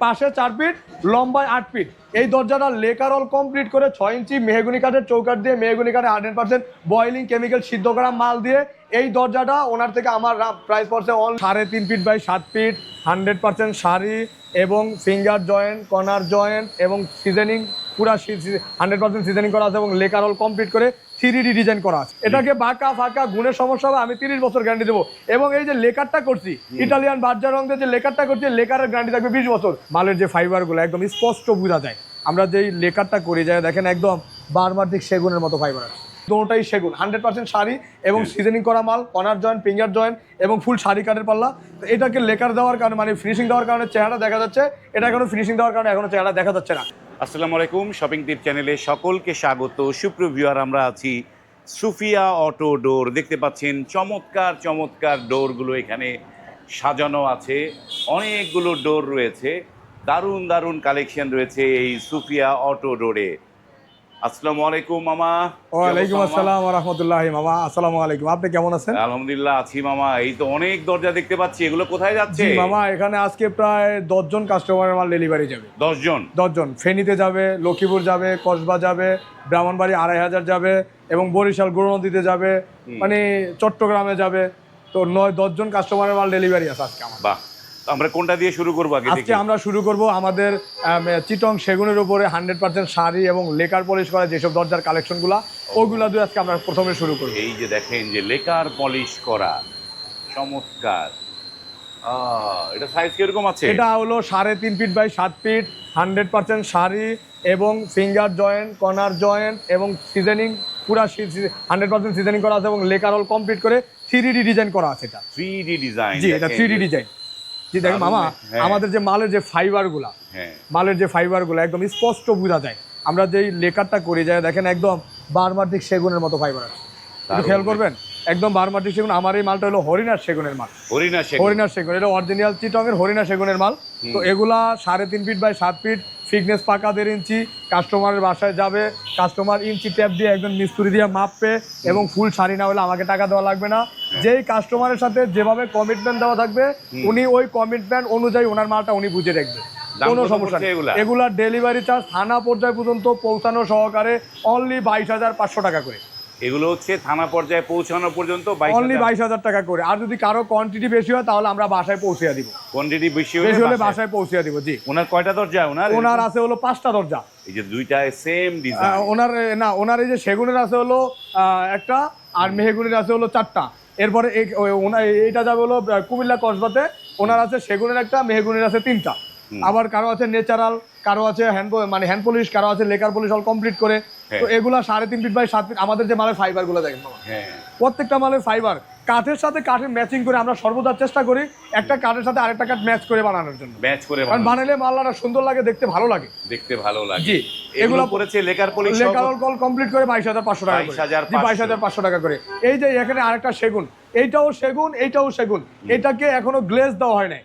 পাশে 4 ফিট, লম্বায় 8 ফিট। এই দরজাটা লেকার অল কমপ্লিট করে 6 ইঞ্চি মেহগনি কাঠের চৌকাঠ দিয়ে, মেহগনি কাঠে 100% বয়েলিং কেমিক্যাল সিদ্ধ করা মাল দিয়ে এই দরজাটা ওনার থেকে আমার প্রাইস পড়ছে অন 3.5 ফিট বাই 7 ফিট, 100% শাড়ি এবং ফিঙ্গার জয়েন্ট, কর্নার জয়েন্ট এবং সিজনিং পুরা 100% সিজনিং করা আছে এবং লেকার অল কমপ্লিট করে 3D ডিজাইন করা আছে। এটাকে বাঁকা ফাঁকা গুণের সমস্যা হবে, আমি 30 বছর গ্যারান্টি দেবো। এবং এই যে লেকারটা করছি ইটালিয়ান বার্জার রং দিয়ে যে লেকারটা করছি, লেকারের গ্যারান্টি থাকবে 20 বছর। মালের যে ফাইবারগুলো একদম স্পষ্ট বোঝা যায়। আমরা যেই লেকারটা করি যায় দেখেন একদম বারমাটিক সেগুনের মতো ফাইবার আছে, দুটোটাই সেগুন, 100% শাড়ি এবং সিজনিং করা মাল, কর্নার জয়েন্ট, ফিঙ্গার জয়েন্ট এবং ফুল শাড়ি কাঠের পাল্লা। তো এটাকে লেকার দেওয়ার কারণে মানে ফিনিশিং দেওয়ার কারণে চেহারা দেখা যাচ্ছে, এটা এখনো ফিনিশিং দেওয়ার কারণে এখনো চেহারা দেখা যাচ্ছে না। আসসালামু আলাইকুম, শপিং টিপ চ্যানেলে সকলকে স্বাগত। সুপ্রিয় আমরা আছি সুফিয়া অটো ডোর। দেখতে পাচ্ছেন চমৎকার চমৎকার ডোরগুলো এখানে সাজানো আছে, অনেকগুলো ডোর রয়েছে, দারুণ দারুণ কালেকশন রয়েছে এই সুফিয়া অটো ডোরে। আসসালামু আলাইকুম মামা। ওয়ালাইকুম আসসালাম ওয়া রাহমাতুল্লাহি। মামা আসসালামু আলাইকুম, আপনি কেমন আছেন? আলহামদুলিল্লাহ আছি মামা। এই তো অনেক দরজা দেখতে পাচ্ছি, এগুলো কোথায় যাচ্ছে? জি মামা, এখানে আজকে প্রায় 10 জন কাস্টমারের মাল ডেলিভারি যাবে। 10 জন? 10 জন ফেনীতে যাবে, লক্ষ্মীপুর যাবে, কসবা যাবে, ব্রাহ্মণবাড়ি 2500 যাবে এবং বরিশাল গুরুনদীতে যাবে, মানে চট্টগ্রামে যাবে। তো 9-10 জন কাস্টমারের মাল ডেলিভারি আছে আজকে আমার। বাহ, আমরা কোনটা দিয়ে শুরু করবো আগে? আজকে আমরা শুরু করব আমাদের চিটং সেগুনের উপরে 100% শাড়ি এবং লেকার পলিশ করা যেসব দরজার কালেকশনগুলো, ওইগুলা দিয়ে আজকে আমরা প্রথমে শুরু করব। এই যে দেখেন যে লেকার পলিশ করা, চমৎকার। এটা সাইজ কিরকম আছে? এটা হলো 3.5 ফিট বাই 7 ফিট, 100% শাড়ি এবং ফিঙ্গার জয়েন্ট, কর্নার জয়েন্ট এবং সিজনিং পুরা 100% সিজনিং করা আছে এবং লেকার অল কমপ্লিট করে 3D ডিজাইন করা আছে। এটা 3D ডিজাইন। জি, এটা 3D ডিজাইন। জি দেখেন মামা, আমাদের যে মালের যে ফাইবারগুলা, মালের যে ফাইবারগুলো একদম স্পষ্ট বোঝা যায়। আমরা যেই লেকারটা করি যায় দেখেন একদম বারমাটিক সেগুনের মতো ফাইবার আছে, একটু খেয়াল করবেন, একদম বারমাটিক সেগুন। আমার এই মালটা হলো হরিণার সেগুনের মাল। হরিণার সেগুন, এটা অরিজিনাল চিটংয়ের হরিণা সেগুনের মাল। তো এগুলা 3.5 ফিট বাই 7 ফিট, ফিটনেস পাকা 1.5 ইঞ্চি। কাস্টমারের বাসায় যাবে, কাস্টমার ইঞ্চি ট্যাপ দিয়ে একজন মিস্ত্রি দিয়ে মাপবে এবং ফুল শাড়ি না হলে আমাকে টাকা দেওয়া লাগবে না। যেই কাস্টমারের সাথে যেভাবে কমিটমেন্ট দেওয়া থাকবে উনি ওই কমিটমেন্ট অনুযায়ী ওনার মালটা উনি বুঝে রাখবে, কোনো সমস্যা নেই। এগুলার ডেলিভারি চার্জ থানা পর্যায়ে পর্যন্ত পৌঁছানো সহকারে অনলি 22,500 টাকা করে। এগুলো হচ্ছে থানা পর্যায়ে পৌঁছানো পর্যন্ত অনলি 22,000 টাকা করে। আর যদি কারো কোয়ান্টিটি বেশি হয় তাহলে আমরা বাসায় পৌঁছে দিব। কোয়ান্টিটি বেশি হলে বাসায় পৌঁছে দিব। জি। ওনার কয়টা দরজা? ওনার আছে হলো 5টা দরজা। এই যে দুইটা সেম ডিজাইন। ওনার এই যে সেগুনের আছে হলো একটা, আর মেহগুনির আছে হলো 4টা। এরপরে এইটা যাবে হলো কুমিল্লা কসবাতে, ওনার আছে সেগুনের একটা, মেহগুনির আছে 3টা। আবার কারো আছে ন্যাচারাল, কারো আছে হ্যান্ড পলিশ, কারো আছে লেকার পলিশ অল কমপ্লিট করে। তো এগুলা 3.5 ফিট বাই 7 ফিট। আমাদের যে মালের ফাইবার গুলো দেখেন প্রত্যেকটা মালের ফাইবার কাঠের সাথে কাঠের ম্যাচিং করে আমরা সর্বদা চেষ্টা করি একটা কাঠের সাথে আরেকটা কাঠ ম্যাচ করে বানানোর জন্য। কারণ বানালে মালটা সুন্দর লাগে, দেখতে ভালো লাগে। জি, এগুলো করেছে lacquer polish, lacquer all complete করে 22,500 টাকা করে। 22,500 টাকা করে। এই যে এখানে আরেকটা সেগুন, এইটাও সেগুন, এইটাও সেগুন। এটাকে এখনো গ্লেজ দেওয়া হয় নাই,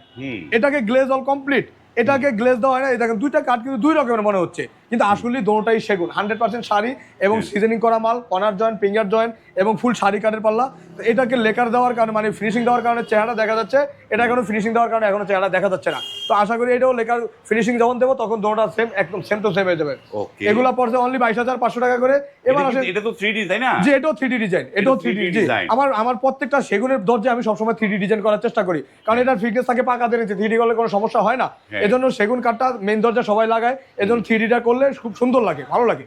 এটাকে গ্লেজ অল কমপ্লিট, এটাকে গ্লেজ দেওয়া হয় না। দেখেন দুইটা কাঠ কিন্তু দুই রকমের মনে হচ্ছে, কিন্তু আসলে দুটোটাই সেগুন, 100% শাড়ি এবং সিজনিং করা মাল, কর্নার জয়েন্ট, ফিঙ্গার জয়েন্ট এবং ফুল শাড়ি কাঠের পাল্লা। তো এটাকে লেকার দেওয়ার কারণে মানে ফিনিশিং দেওয়ার কারণে চেহারা দেখা যাচ্ছে, এটা এখনো ফিনিশিং দেওয়ার কারণে এখনো চেহারা দেখা যাচ্ছে না। তো আশা করি এটাও লেকার ফিনিশিং যখন দেবো তখন দুটোটা সেম, একদম সেম টু সেম হয়ে যাবে। এগুলা পড়ছে অনলি 22,500 টাকা করে। এবার আসে, এটা তো 3D তাই না? জি, এটাও 3D ডিজাইন, এটাও 3D ডিজাইন। আমার প্রত্যেকটা সেগুনের দরজা আমি সবসময় 3D ডিজাইন করার চেষ্টা করি, কারণ এটার ফিটনেস থাকে পাকা দেরিতে, 3D করলে কোনো সমস্যা হয় না। এজন্য সেগুন কাঠটা মেইন দরজা সবাই লাগায়, এজন্য 3Dটা করলে খুব সুন্দর লাগে, ভালো লাগে।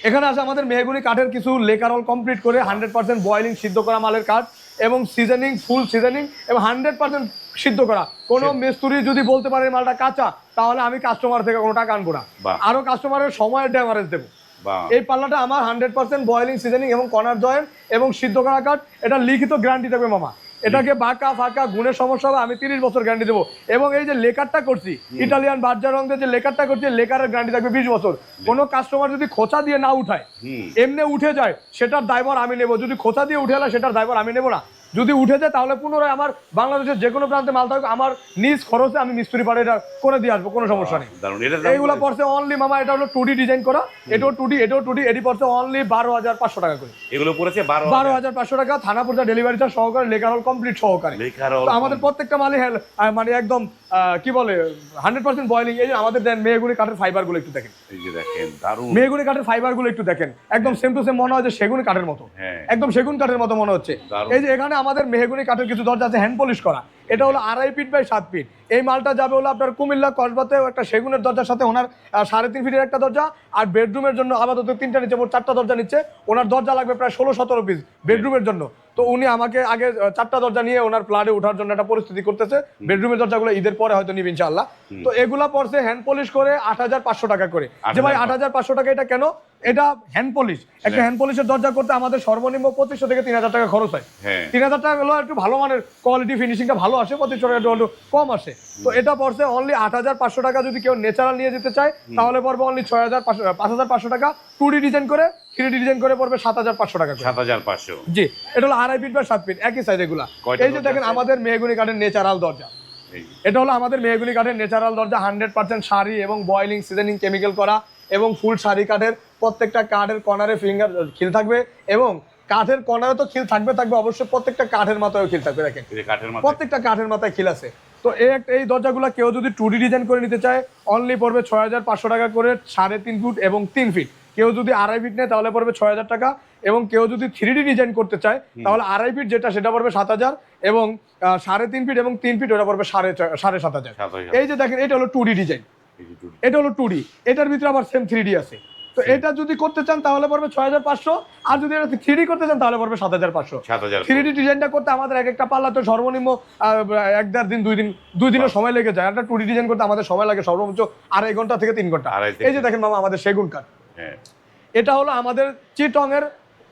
এখানে আছে আমাদের মেহগুনি কাঠের কিছু লেকার অল কমপ্লিট করে 100% বয়েলিং সিদ্ধ করা মালের কাঠ এবং সিজনিং, ফুল সিজনিং এবং 100% সিদ্ধ করা। কোনো মিস্ত্রি যদি বলতে পারে মালটা কাঁচা, তাহলে আমি কাস্টমার থেকে কোনো টাকা আনবো না, আরো কাস্টমারের সময়ের ড্যামারেজ দেবো। এই পাল্লাটা আমার 100% বয়েলিং, সিজনিং এবং কর্নার জয়েন্ট এবং সিদ্ধ করা কাঠ। এটা লিখিত গ্যারান্টি থাকবে মামা। এটাকে বাঁকা ফাঁকা গুণের সমস্যা হবে, আমি 30 বছর গ্যারান্টি দেবো। এবং এই যে লেকারটা করছি ইটালিয়ান বার্জার রং দিয়ে যে লেকারটা করছি, লেকারের গ্যারান্টি থাকবে 20 বছর। কোনো কাস্টমার যদি খোঁচা দিয়ে না উঠায়, এমনি উঠে যায়, সেটার দায়ভার আমি নেবো। যদি খোঁচা দিয়ে উঠে এলে সেটার দায়ভার আমি নেবো না, যদি উঠে যায় তাহলে পুনরায় আমার বাংলাদেশের যে কোনো প্রান্তে মাল থাকুক আমার নিজ খরচে আমি মিস্ত্রি পাড়ে এটা করে দিয়ে আসবো, কোনো সমস্যা নেই। দারুণ। এটা এইগুলো পড়ছে অনলি মামা, এটা হলো 2D ডিজাইন করা, এটাও 2D এটাও 2D, এটি পড়ছে অনলি 12,500 টাকা করে। এগুলো পড়েছে 12,500 টাকা, থানা পর্যন্ত ডেলিভারি চার্জ সহকারে, লেখার হল কমপ্লিট সহকারে। তো আমাদের প্রত্যেকটা মালই মানে একদম কি বলে 100% বয়েলিং। এই যে আমাদের দেন মেহগুনি কাঠের ফাইবার গুলো একটু দেখেন, এই যে দেখেন দারুণ মেহগুনি কাঠের ফাইবার গুলো একটু দেখেন, একদম সেম টু সেম মনে হয় যে সেগুন কাঠের মতো, একদম সেগুন কাঠের মতো মনে হচ্ছে। এই যে এখানে আমাদের মেহগুনি কাঠের কিছু দরজা আছে হ্যান্ড পলিশ করা, এটা হলো 2.5 ফিট বাই 7 ফিট। এই মালটা যাবে হলো আপনার কুমিল্লা কসবাতে একটা সেগুনের দরজার সাথে ওনার 3.5 ফিটের একটা দরজা, আর বেডরুমের জন্য আপাতত 3টা নিচ্ছে, মোট 4টা দরজা নিচ্ছে। ওনার দরজা লাগবে প্রায় 16-17 পিস বেডরুমের জন্য। তো উনি আমাকে আগে 4টা দরজা নিয়ে ওনার প্লাটে ওঠার জন্য একটা পরিস্থিতি করতেছে। বেডরুমের দরজাগুলো ঈদের পরে হয়তো নিবে ইনশাআল্লাহ। তো এগুলা পড়ছে হ্যান্ড পলিশ করে 8,500 টাকা করে। যে ভাই 8,500 টাকা এটা কেন? এটা হ্যান্ড পলিশ, একটা হ্যান্ড পলিশের দরজা করতে আমাদের সর্বনিম্ন 2500 থেকে 3,000 টাকা খরচ হয়। 3,000 টাকা হলো একটু ভালো মানের কোয়ালিটি ফিনিশিংটা ভালো আসে, 2500 টাকা একটু কম আসে। তো এটা পড়ছে অনলি 8,500 টাকা। যদি কেউ ন্যাচারাল নিয়ে যেতে চায় তাহলে পড়বে অনলি 5,500 টাকা। 2D ডিজাইন করে 3D ডিজাইন করে পড়বে 7,500 টাকা। 7,500 জি, এটা হলো 2.5 ফিট বা 7 ফিট একই সাইজ এগুলা। এই যে দেখেন আমাদের মেহগুনি কাঠের ন্যাচারাল দরজা, এটা হলো আমাদের মেহগুনি কাঠের ন্যাচারাল দরজা, 100% শাড়ি এবং বয়েলিং সিজনিং কেমিক্যাল করা এবং ফুল শাড়ি কাঠের। প্রত্যেকটা কাঠের কর্নারে ফিঙ্গার খিল থাকবে এবং কাঠের কর্নারে তো খিল থাকবে অবশ্যই, প্রত্যেকটা কাঠের মাথায় খিল থাকবে। দেখেন প্রত্যেকটা কাঠের মাথায় খিল আছে। তো এই দরজাগুলো কেউ যদি 2D ডিজাইন করে নিতে চায় অনলি পড়বে 6,500 টাকা করে, 3.5 ফুট এবং 3 ফিট। কেউ যদি 2.5 ফিট নেয় তাহলে পড়বে 6,000 টাকা, এবং কেউ যদি 3D ডিজাইন করতে চায় তাহলে 2.5 ফিট যেটা সেটা পড়বে 7,000, এবং 3.5 ফিট এবং 3 ফিট ওটা পড়বে 7,500। এই যে দেখেন এটা হলো 2D ডিজাইন, এটা হলো 2D, এটার ভিতরে আবার সেম 3D আছে। তো এটা যদি করতে চান তাহলে পড়বে 6,500, আর যদি এটা 3D করতে চান তাহলে পড়বে 7,500। 3D ডিজাইনটা করতে আমাদের এক একটা পাল্লা তো সর্বনিম্ন 1-1.5 দিন 2 দিনের সময় লেগে যায়। একটা 2D ডিজাইন করতে আমাদের সময় লাগে সর্বোচ্চ 2.5 ঘন্টা থেকে 3 ঘন্টা। এই যে দেখেন মামা আমাদের সেগুন কাঠ, এটা হলো আমাদের চিটং এর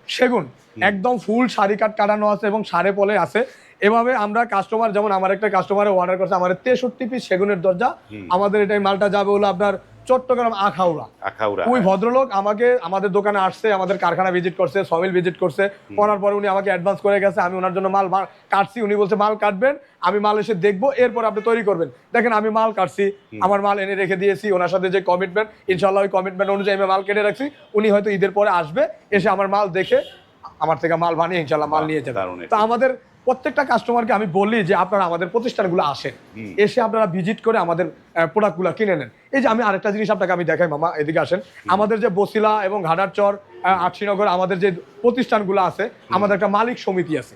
সেগুন, একদম ফুল সারি কাঠ কাটানো আছে এবং সারে পলে আছে। এভাবে আমরা কাস্টমার, যেমন আমার একটা কাস্টমারে অর্ডার করছে আমাদের 63 পিস সেগুনের দরজা। আমাদের এটাই মালটা যাবে হলো আপনার চট্টগ্রাম আখাউড়া। ওই ভদ্রলোক আমাকে আমাদের দোকানে আসছে, আমাদের কারখানা ভিজিট করছে, সমিল ভিজিট করছে, করার পরে উনি আমাকে অ্যাডভান্স করে গেছে। আমি ওনার জন্য মাল কাটছি, উনি বলছে মাল কাটবেন, আমি মাল এসে দেখবো, এরপর আপনি তৈরি করবেন। দেখেন আমি মাল কাটছি, আমার মাল এনে রেখে দিয়েছি, ওনার সাথে যে কমিটমেন্ট, ইনশাল্লাহ ওই কমিটমেন্ট অনুযায়ী আমি মাল কেটে রাখছি। উনি হয়তো ঈদের পরে আসবে, এসে আমার মাল দেখে আমার থেকে মাল বানিয়ে ইনশাল্লাহ মাল নিয়ে যাবে। তো আমাদের প্রত্যেকটা কাস্টমারকে আমি বলি যে আপনারা আমাদের প্রতিষ্ঠানগুলো আসেন, এসে আপনারা ভিজিট করে আমাদের প্রোডাক্টগুলো কিনে নেন। এই যে আমি আরেকটা জিনিস আপনাকে আমি দেখাই মামা, এদিকে আসেন। আমাদের যে বসিলা এবং ঘাটারচর, আটশিনগর আমাদের যে প্রতিষ্ঠানগুলো আছে, আমাদের একটা মালিক সমিতি আছে।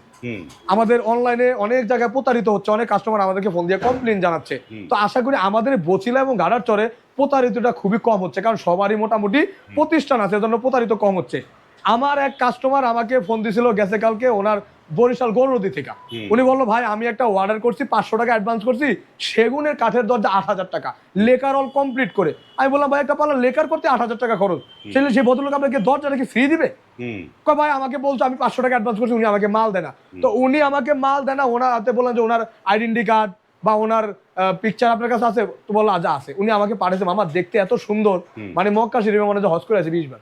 আমাদের অনলাইনে অনেক জায়গায় প্রতারিত হচ্ছে, অনেক কাস্টমার আমাদেরকে ফোন দিয়ে কমপ্লেন জানাচ্ছে। তো আশা করি আমাদের বসিলা এবং ঘাটারচরে প্রতারিতটা খুবই কম হচ্ছে, কারণ সবারই মোটামুটি প্রতিষ্ঠান আছে, এজন্য প্রতারিত কম হচ্ছে। আমার এক কাস্টমার আমাকে ফোন দিছিল গেছে কালকে, ওনার বরিশাল গৌরনদী থেকে। উনি বললো ভাই আমি একটা অর্ডার করছি, 500 টাকা অ্যাডভান্স করছি, সেগুনের কাঠের দরজা 8,000 টাকা, লেকার অল কমপ্লিট করে। আমি বললাম ভাই একটা পাল্লা লেকার করতে 8,000 টাকা খরচ, সেই ভদ্রলোক আপনাকে দরজাটা কি ফ্রি দিবে? ভাই আমাকে বলছো আমি 500 টাকা অ্যাডভান্স করছি, উনি আমাকে মাল দেয় না। তো উনি আমাকে মাল দেয় না, ওনার হাতে বললেন যে ওনার আইডেন্টি কার্ড বা ওনার পিকচার আপনার কাছে আছে? তো বললো যা আছে। উনি আমাকে পাঠিয়েছে, মামা দেখতে এত সুন্দর, মানে মক্কা শরীফে মনে হয় হজ করে আছে 20 বার।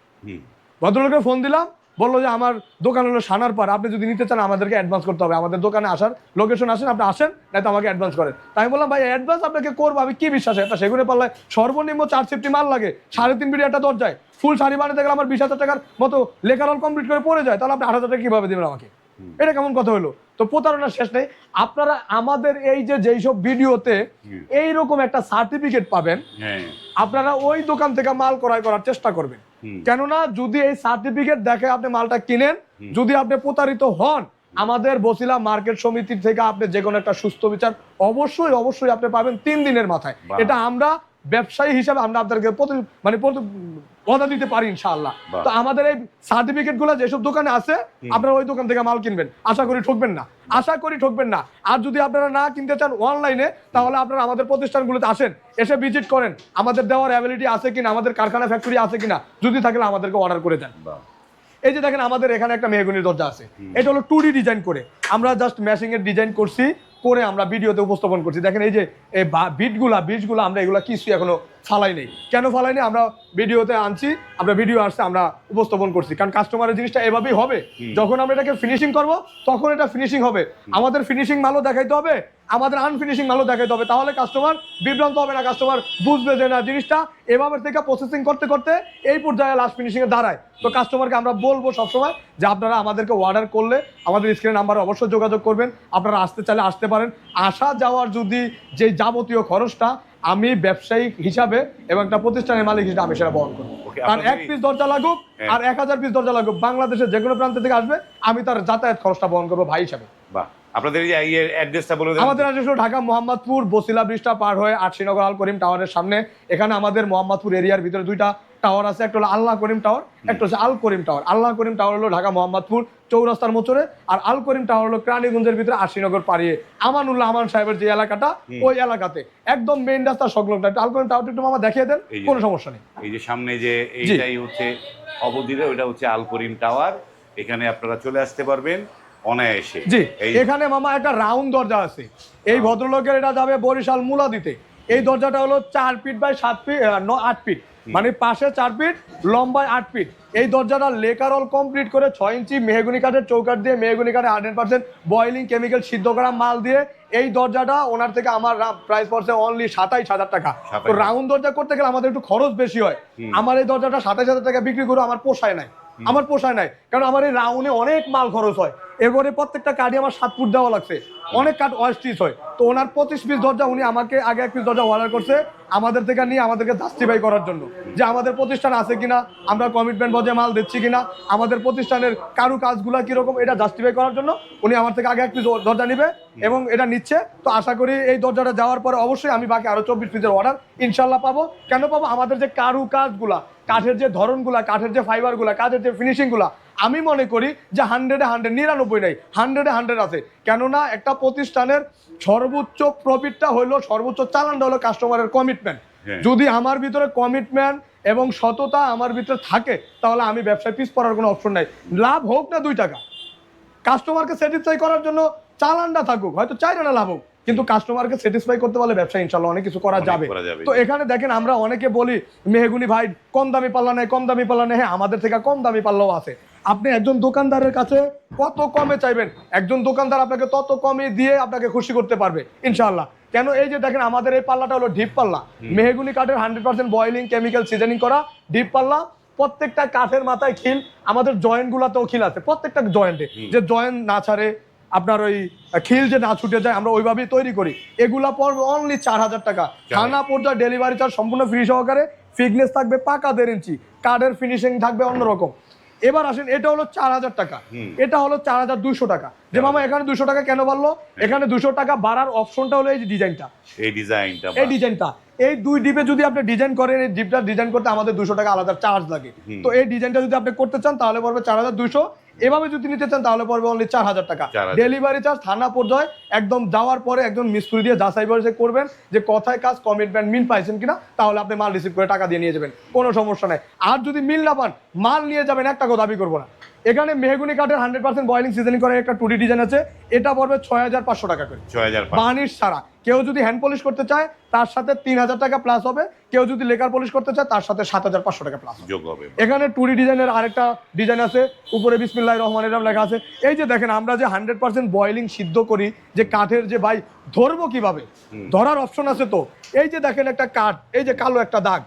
ভদ্রলোকে ফোন দিলাম, বললো যে আমার দোকান হলো সানার পার, আপনি যদি নিতে চান আমাদেরকে অ্যাডভান্স করতে হবে, আমাদের দোকানে আসার লোকেশন আসেন, আপনি আসেন, না তো আমাকে অ্যাডভান্স করেন। তাই বললাম ভাই অ্যাডভান্স আপনাকে করবো আমি কি বিশ্বাসে? একটা সেগুনে পাল্লায় সর্বনিম্ন 4 সেফটি মাল লাগে, 3.5 ফিট একটা দরজায় ফুল শাড়ি বানাতে গেলে আমার 20,000 টাকার মতো লেখার অল কমপ্লিট করে পড়ে যায়, তাহলে আপনি 8,000 টাকা কিভাবে দেবেন আমাকে? এটা কেমন কথা হলো? তো প্রতারণার শেষ নেই। আপনারা আমাদের এই যে যেইসব ভিডিওতে এইরকম একটা সার্টিফিকেট পাবেন, আপনারা ওই দোকান থেকে মাল ক্রয় করার চেষ্টা করবেন। কেননা যদি এই সার্টিফিকেট দেখে আপনি মালটা কিনেন, যদি আপনি প্রতারিত হন, আমাদের বসিলা মার্কেট সমিতি থেকে আপনি যে কোনো একটা সুস্থ বিচার অবশ্যই অবশ্যই আপনি পাবেন 3 দিনের মাথায়। এটা আমরা ব্যবসায়ী হিসাবে আমরা আপনাদেরকে কথা দিতে পারি ইনশাআল্লাহ। তো আমাদের এই সার্টিফিকেট গুলো যেসব দোকানে আছে, আপনারা ওই দোকান থেকে মাল কিনবেন, আশা করি ঠকবেন না, আশা করি ঠকবেন না। আর যদি আপনারা না কিনতে চান অনলাইনে, তাহলে আপনারা আমাদের প্রতিষ্ঠানগুলোতে আসেন, এসে ভিজিট করেন, আমাদের দেওয়ার অ্যাবিলিটি আছে কিনা, আমাদের কারখানা ফ্যাক্টরি আছে কিনা, যদি থাকলে আমাদেরকে অর্ডার করে দেন। এই যে দেখেন আমাদের এখানে একটা মেহগনির দরজা আছে, এটা হলো 2D ডিজাইন করে, আমরা জাস্ট ম্যাচিং এর ডিজাইন করছি, করে আমরা ভিডিওতে উপস্থাপন করছি। দেখেন এই যে এই বীজগুলো আমরা এগুলো কিছু এখনো ফালাই নেই। কেন ফালাই নেই? আমরা ভিডিওতে আনছি, আমরা ভিডিও আসছে, আমরা উপস্থাপন করছি, কারণ কাস্টমারের জিনিসটা এভাবেই হবে। যখন আমরা এটাকে ফিনিশিং করব তখন এটা ফিনিশিং হবে। আমাদের ফিনিশিং মালও দেখাইতে হবে, আমাদের আনফিনিশিং মালও দেখাইতে হবে, তাহলে কাস্টমার বিভ্রান্ত হবে না, কাস্টমার বুঝবে যে না জিনিসটা এভাবে থেকে প্রসেসিং করতে করতে এই পর্যায়ে লাস্ট ফিনিশিং এ দাঁড়ায়। তো কাস্টমারকে আমরা বলবো সবসময় যে আপনারা আমাদেরকে অর্ডার করলে আমাদের স্ক্রিনে নাম্বারে অবশ্যই যোগাযোগ করবেন। আপনারা আসতে চাইলে আসতে পারেন। আসা যাওয়ার যদি যে যাবতীয় খরচটা আমি ব্যবসায়িক হিসাবে এবং একটা প্রতিষ্ঠানের মালিক হিসেবে আমি সেটা বহন করবো। কারণ 1 পিস দরজা লাগুক আর 1000 পিস দরজা লাগুক, বাংলাদেশের যে কোনো প্রান্ত থেকে আসবে আমি তার যাতায়াত খরচটা বহন করবো ভাই হিসাবে। বাহ, আপনাদের এই অ্যাড্রেসটা বলে দেন। আমাদের অ্যাড্রেস হলো ঢাকা মোহাম্মদপুর বসিলা ব্রিজটা পার হয়ে আরশিনগর আল করিম টাওয়ারের সামনে। এখানে আমাদের মোহাম্মদপুর এরিয়ার ভিতরে দুইটা টাওয়ার আছে, একটা হলো আল্লাহ করিম টাওয়ার, একটা হচ্ছে আল করিম টাওয়ার। আল্লাহ করিম টাওয়ার হলো ঢাকা মোহাম্মদপুর চৌরাস্তার মোচরে, আর আল করিম টাওয়ার হলো ক্রানীগঞ্জের ভিতরে আরশিনগর পাড়িয়ে আমানুল্লাহ আমান সাহেবের যে এলাকাটা, ওই এলাকাতে একদম মেইন রাস্তার সংলগ্ন। আল করিম টাওয়ারটা একটু মামা দেখিয়ে দেন, কোনো সমস্যা নেই। এই যে সামনে যে এইটাই হচ্ছে অবধিরে, ওটা হচ্ছে আল করিম টাওয়ার। এখানে আপনারা চলে আসতে পারবেন অনায়াসে। জি, এখানে মামা একটা রাউন্ড দরজা আছে। এই ভদ্রলোকের এটা যাবে বরিশাল মুলা দিতে। এই দরজাটা হলো 4 ফিট বাই 7 ফিট 8 ফিট, মানে পাশে 4 ফিট, লম্বায় 8 ফিট। এই দরজাটা লেকার অল কমপ্লিট করে 6 ইঞ্চি মেহগনি কাঠের চৌকাঠ দিয়ে, মেহগনি কাঠে 100% বয়েলিং কেমিক্যাল সিদ্ধ করা মাল দিয়ে এই দরজাটা ওনার থেকে আমার প্রাইস পড়ছে অনলি 27000 টাকা। তো রাউন্ড দরজা করতে গেলে আমাদের একটু খরচ বেশি হয়। আমার এই দরজাটা 27000 টাকা বিক্রি করে আমার পোষায় নাই, কারণ আমার এই রাউন্ডে অনেক মাল খরচ হয়। এবারে প্রত্যেকটা কাঠই আমার 7 ফুট দেওয়া লাগছে, অনেক কাঠ ওয়েস্টেজ হয়। তো ওনার 25 পিস দরজা উনি আমাকে আগে 1 পিস দরজা অর্ডার করছে আমাদের থেকে নিয়ে আমাদেরকে জাস্টিফাই করার জন্য যে আমাদের প্রতিষ্ঠান আছে কিনা, আমরা কমিটমেন্ট বজায় মাল দিচ্ছি কিনা, আমাদের প্রতিষ্ঠানের কারু কাজগুলা কিরকম, এটা জাস্টিফাই করার জন্য উনি আমার থেকে আগে 1 পিস দরজা নিবে এবং এটা নিচ্ছে। তো আশা করি এই দরজাটা যাওয়ার পরে অবশ্যই আমি বাকি আরো 24 পিসের অর্ডার ইনশাল্লাহ পাবো। কেন পাবো? আমাদের যে কারু কাজগুলা, কাঠের যে ধরনগুলা, কাঠের যে ফাইবারগুলা, কাঠের যে ফিনিশিংগুলা, আমি মনে করি যে 100-এ 100, 99 নাই, 100-এ 100 আছে। কেননা একটা প্রতিষ্ঠানের সর্বোচ্চ প্রফিটটা হলো, সর্বোচ্চ চালানটা হলো কাস্টমারের কমিটমেন্ট। যদি আমার ভিতরে কমিটমেন্ট এবং সততা আমার ভিতরে থাকে তাহলে আমি ব্যবসায় পিছ পড়ার কোনো অপশন নাই। লাভ হোক না 2 টাকা, কাস্টমারকে স্যাটিসফাই করার জন্য চালানটা থাকুক, হয়তো 4 আনা লাভ হোক, কিন্তু কাস্টমারকে স্যাটিসফাই করতে পারলে ব্যবসা ইনশাআল্লাহ অনেক কিছু করা যাবে। তো এখানে দেখেন আমরা অনেকে বলি মেহগুনি ভাই কম দামি পাল্লা নেই, কম দামি পাল্লা নেই। হ্যাঁ, আমাদের থেকে কম দামি পাল্লাও আছে। আপনি একজন দোকানদারের কাছে কত কমে চাইবেন, একজন দোকানদার আপনাকে তত কমে দিয়ে আপনাকে খুশি করতে পারবে ইনশাআল্লাহ। কেন? এই যে দেখেন আমাদের এই পাল্লাটা হলো ডিপ পাল্লা, মেহগুনি কাঠের 100% বয়েলিং কেমিক্যাল সিজনিং করা ডিপ পাল্লা। প্রত্যেকটা কাঠের মাথায় খিল, আমাদের জয়েন্ট গুলাতেও খিল আছে, প্রত্যেকটা জয়েন্টে যে জয়েন্ট না ছাড়ে, আপনার ওই খিল যে না ছুটে যায়, আমরা ওইভাবেই তৈরি করি। এগুলা পড়বে অনলি 4000 টাকা। থানা পর্যায়ে ডেলিভারি চার্জ সম্পূর্ণ ফ্রি সহকারে। ফিটনেস থাকবে পাকা 1.5 ইঞ্চি, কাঠের ফিনিশিং থাকবে অন্যরকম। এবার আসেন, এটা হলো 4000 টাকা, এটা হলো 4200 টাকা। যে মামা এখানে 200 টাকা কেন বাড়লো? এখানে 200 টাকা বাড়ার অপশনটা হলো এই যে ডিজাইনটা, এই ডিজাইনটা। এই 2 ডিপে যদি আপনি ডিজাইন করেন, এই ডিপটা ডিজাইন করতে আমাদের 200 টাকা আলাদা চার্জ লাগে। তো এই ডিজাইনটা যদি আপনি করতে চান তাহলে পড়বে 4200। এভাবে যদি নিতে চান তাহলে পড়বে অনলি 4000 টাকা। ডেলিভারি চার্জ থানা পর্যায়ে একদম যাওয়ার পরে একজন মিস্ত্রি দিয়ে যাচাই বাছাই করবেন যে কথায় কাজ কমিটমেন্ট মিল পাইছেন কিনা, তাহলে আপনি মাল রিসিভ করে টাকা দিয়ে নিয়ে যাবেন, কোনো সমস্যা নাই। আর যদি মিল না পান, মাল নিয়ে যাবেন, 1 টাকাও দাবি করবো না। এখানে মেহগুনি কাঠের 100% বয়েলিং সিজনিং করে একটা 2D ডিজাইন আছে, এটা পড়বে 6500 টাকা করে, বার্নিশ ছাড়া। কেউ যদি হ্যান্ড পলিশ করতে চায় তার সাথে 3000 টাকা প্লাস হবে, কেউ যদি লেকার পলিশ করতে চায় তার সাথে 7500 টাকা প্লাস যোগ হবে। এখানে 2D ডিজাইনের আরেকটা ডিজাইন আছে, উপরে বিসমিল্লাহির রহমানির রহিম লেখা আছে। এই যে দেখেন আমরা যে 100% বয়েলিং সিদ্ধ করি, যে কাঠের যে ভাই ধরবো কিভাবে, ধরার অপশন আছে তো। এই যে দেখেন একটা কাঠ, এই যে কালো একটা দাগ,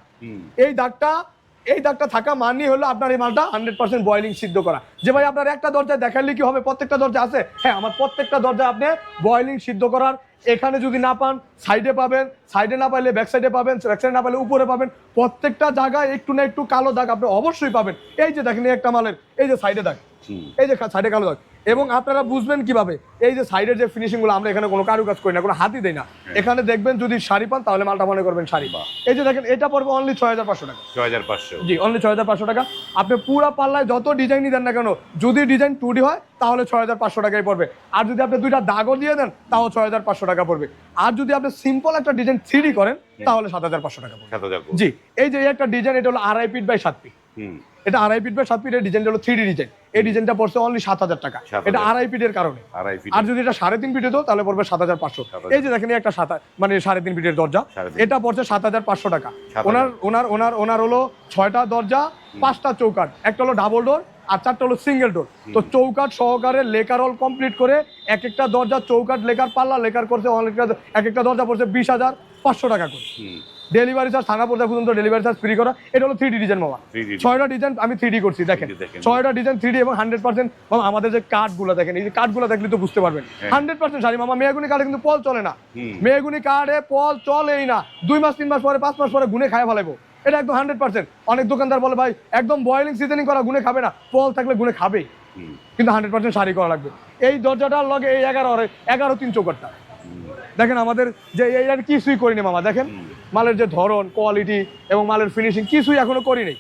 এই দাগটা থাকা মানে হলো আপনার এই মালটা 100% বয়েলিং সিদ্ধ করা। যে ভাই আপনার একটা দরজায় দেখালে কি হবে, প্রত্যেকটা দরজা আছে? হ্যাঁ, আমার প্রত্যেকটা দরজায় আপনি বয়েলিং সিদ্ধ করার, এখানে যদি না পান সাইডে পাবেন, সাইডে না পাইলে ব্যাক সাইডে পাবেন, ব্যাক সাইডে না পাইলে উপরে পাবেন। প্রত্যেকটা জায়গায় একটু না একটু কালো দাগ আপনি অবশ্যই পাবেন। এই যে দেখেন একটা মালের এই যে সাইডে দাগ, এই যে সাইডে কালো দাগ। এবং আপনারা বুঝবেন কিভাবে, এই যে সাইডের যে ফিনিশিং গুলো, আমরা এখানে কোনো কারুকাজ করি না, কোনো হাতই দেই না। এখানে দেখবেন যদি শাড়ি পান তাহলে মালটা মনে করবেন শাড়ি। এই যে দেখেন এটা পড়বে অনলি 6500 টাকা। 6500, জি, অনলি 6500 টাকা। আপনি পুরো পাল্লায় যত ডিজাইনই দেন না কেন, যদি ডিজাইন 2D হয় তাহলে 6500 টাকাই পড়বে। আর যদি আপনি 2টা দাগও দিয়ে দেন তাও 6500 টাকা পড়বে। আর যদি আপনি সিম্পল একটা ডিজাইন 3D করেন তাহলে 7500 টাকা পড়বে। জি, এই যে একটা ডিজাইন, এটা হলো 2.5 ফিট বাই 7 ফিট। এটা 2.5 ফিট বাই 7 ফিটের ডিজাইন হলো 3D ডিজাইন। এই ডিজাইনটা পড়ছে অনলি 7,000 টাকা। 7,000 এটা 2.5 ফিটের কারণে। 2.5 ফিট। আর যদি এটা 3.5 ফিট হতো তাহলে পড়বে 7,500। এই যে দেখেন এই একটা 7 মানে 3.5 ফিটের দরজা, 3.5 এটা পড়ছে 7,500 টাকা। 7,000 ওনার হলো 6টা দরজা, 5টা চৌকাঠ, একটা হলো ডাবল ডোর আর 4টা হলো সিঙ্গেল ডোর। তো চৌকাঠ সহকারে লেকার অল কমপ্লিট করে এক একটা দরজা চৌকাঠ লেকার পাল্লা লেকার করছে এক একটা দরজা পড়ছে 20,500 টাকা করে। ডেলিভারি চার্জ থানা পর্যন্ত পর্যন্ত ডেলিভারি চার্জ ফ্রি করা। এটা হলো 3D ডিজাইন মামা। 6টা ডিজাইন আমি 3D করছি, দেখেন 6টা ডিজাইন 3D এবং 100% মামা আমাদের যে কাঠগুলো দেখেন, এই যে কাঠগুলো দেখলে তো বুঝতে পারবেন 100% শাড়ি মামা। মেহগুনি কাঠে কিন্তু পল চলে না, মেহগুনি কাঠে পল চলেই না। 2 মাস 3 মাস পরে 5 মাস পরে গুনে খায় ফেলাবো, এটা একদম 100%। অনেক দোকানদার বলে ভাই একদম বয়েলিং সিজনিং করা গুনে খাবে না, পল থাকলে গুনে খাবেই, কিন্তু 100% শাড়ি করা লাগবে। এই দরজাটার লগে এই 11 3 চৌকাঠটা দেখেন আমাদের যে এইটার কিছুই করিনি মামা। দেখেন মালের যে ধরন, কোয়ালিটি এবং মালের ফিনিশিং কিছুই এখনো করিনি,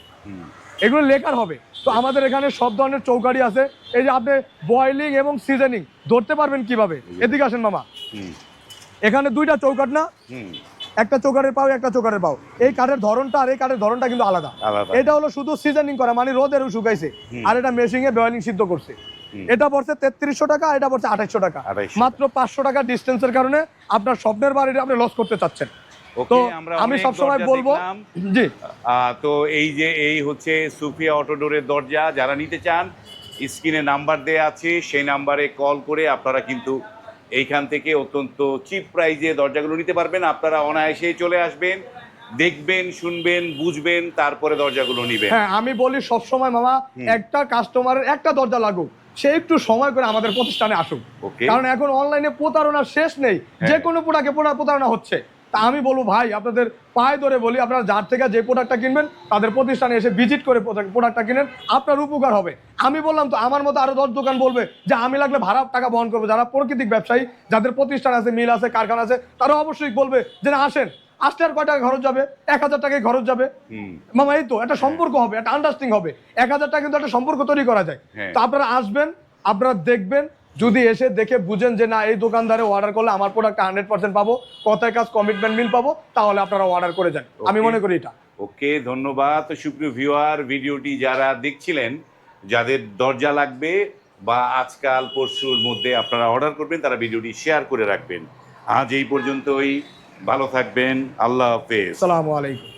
এগুলো লেকার হবে। তো আমাদের এখানে সব ধরনের চৌকাঠি আছে। এই যে আপনি বয়েলিং এবং সিজনিং ধরতে পারবেন কিভাবে, এদিকে আসেন মামা। এখানে 2টা চৌকাঠ না, একটা চৌকাঠের পাও একটা চৌকাঠের পাও। এই কাঠের ধরনটা আর এই কাঠের ধরনটা কিন্তু আলাদা। এটা হলো শুধু সিজনিং করা, মানে রোদেরও শুকাইছে, আর এটা মেশিং এ বয়েলিং সিদ্ধ করছে। এটা পড়ছে 3300 টাকা, এটা পড়ছে 2800 টাকা। মাত্র 500 টাকা ডিস্টেন্সের কারণে আপনার স্বপ্নের বাড়িটা আপনি লস করতে চাচ্ছেন। তো আমি সবসময় বলবো জি। তো এই হচ্ছে সুফিয়া অটোডোরের দরজা। যারা নিতে চান স্ক্রিনে নাম্বার দেয়া আছে, সেই নাম্বারে কল করে আপনারা কিন্তু এইখান থেকে অত্যন্ত চিপ প্রাইজে দরজাগুলো নিতে পারবেন। আপনারা অনায়াসে চলে আসবেন, দেখবেন, শুনবেন, বুঝবেন, তারপরে দরজাগুলো নিবেন। হ্যাঁ, আমি বলি সবসময় মামা, একটা কাস্টমারের একটা দরজা লাগুক, সে একটু সময় করে আমাদের প্রতিষ্ঠানে আসুক। কারণ এখন অনলাইনে প্রতারণার শেষ নেই, যে কোনো প্রোডাক্টে প্রতারণা হচ্ছে। তা আমি বলবো ভাই, আপনাদের পায়ে ধরে বলি, আপনারা যার থেকে যে প্রোডাক্টটা কিনবেন তাদের প্রতিষ্ঠানে এসে ভিজিট করে প্রোডাক্টটা কিনেন, আপনার উপকার হবে। আমি বললাম তো, আমার মতো আরো 10 দোকান বলবে যে আমি লাগলে ভাড়া টাকা বহন করবো। যারা প্রাকৃতিক ব্যবসায়ী, যাদের প্রতিষ্ঠান আছে, মিল আছে, কারখানা আছে, তারা অবশ্যই বলবে যে না আসেন। আসতে আর কয় টাকা খরচ যাবে? 1000 টাকায় খরচ যাবে মামা। এই তো একটা সম্পর্ক হবে, একটা আন্ডারস্ট্যান্ডিং হবে। 1000 টাকা কিন্তু একটা সম্পর্ক তৈরি করা যায়। তো আপনারা আসবেন, আপনারা দেখবেন, যদি এসে দেখে বুঝেন যে না এই দোকানদারে অর্ডার করলে আমার প্রোডাক্টটা 100% পাবো, কথায় কাজ কমিটমেন্ট মিল পাবো, তাহলে আপনারা অর্ডার করে যান। আমি মনে করি এটা। ওকে, ধন্যবাদ। তো সুপ্রিয় ভিউয়ার, ভিডিওটি যারা দেখছিলেন, যাদের দরজা লাগবে বা আজকাল পরশুর মধ্যে আপনারা অর্ডার করবেন, তারা ভিডিওটি শেয়ার করে রাখবেন। আজ এই পর্যন্তই, ভালো থাকবেন, আল্লাহ হাফেজ। আসসালামু আলাইকুম।